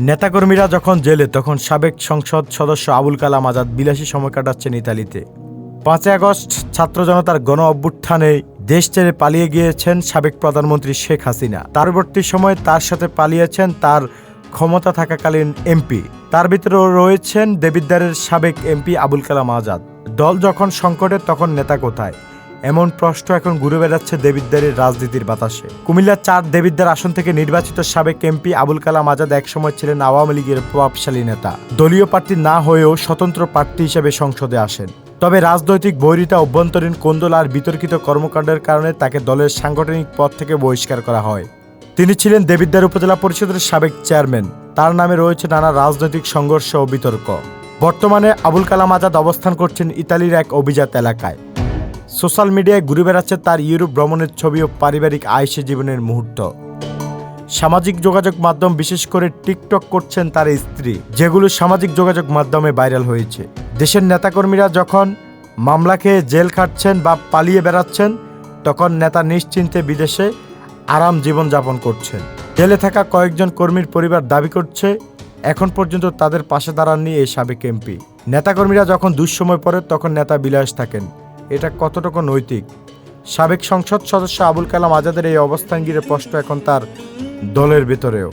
নেতাকর্মীরা যখন জেলে, তখন সাবেক সংসদ সদস্য আবুল কালাম আজাদ বিলাসী সময় কাটাচ্ছেন ইতালিতে। 5 আগস্ট ছাত্র জনতার গণ অভ্যুত্থানে দেশ ছেড়ে পালিয়ে গিয়েছেন সাবেক প্রধানমন্ত্রী শেখ হাসিনা। পরবর্তী সময়ে তার সাথে পালিয়েছেন তার ক্ষমতা থাকাকালীন এমপি। তার ভিতরে রয়েছেন দেবিদ্বারের সাবেক এমপি আবুল কালাম আজাদ। দল যখন সংকটে, তখন নেতা কোথায়? এমন প্রশ্ন এখন ঘুরে বেড়াচ্ছে দেবিদ্বারের রাজনীতির বাতাসে। কুমিল্লার 4 দেবিদ্বার আসন থেকে নির্বাচিত সাবেক এমপি আবুল কালাম আজাদ একসময় ছিলেন আওয়ামী লীগের প্রভাবশালী নেতা। দলীয় প্রার্থী না হয়েও স্বতন্ত্র প্রার্থী হিসেবে সংসদে আসেন। তবে রাজনৈতিক বৈরিতা, অভ্যন্তরীণ কোন্দল আর বিতর্কিত কর্মকাণ্ডের কারণে তাকে দলের সাংগঠনিক পদ থেকে বহিষ্কার করা হয়। তিনি ছিলেন দেবিদ্বার উপজেলা পরিষদের সাবেক চেয়ারম্যান। তার নামে রয়েছে নানা রাজনৈতিক সংঘর্ষ ও বিতর্ক। বর্তমানে আবুল কালাম আজাদ অবস্থান করছেন ইতালির এক অভিজাত এলাকায়। সোশ্যাল মিডিয়ায় ঘুরে বেড়াচ্ছে তার ইউরোপ ভ্রমণের ছবি ও পারিবারিক আয়েশি জীবনের মুহূর্ত। সামাজিক যোগাযোগ মাধ্যম, বিশেষ করে টিকটক করছেন তার স্ত্রী, যেগুলো সামাজিক যোগাযোগ মাধ্যমে ভাইরাল হয়েছে। দেশের নেতাকর্মীরা যখন মামলা খেয়ে জেল খাটছেন বা পালিয়ে বেড়াচ্ছেন, তখন নেতা নিশ্চিন্তে বিদেশে আরাম জীবন যাপন করছেন। জেলে থাকা কয়েকজন কর্মীর পরিবার দাবি করছে, এখন পর্যন্ত তাদের পাশে দাঁড়াননি এই সাবেক এমপি। নেতাকর্মীরা যখন দুঃসময় পড়ে, তখন নেতা বিলাস থাকেন। এটা কতটুকু নৈতিক? সাবেক সংসদ সদস্য আবুল কালাম আজাদের এই অবস্থান ঘিরে প্রশ্ন এখন তার দলের ভেতরেও।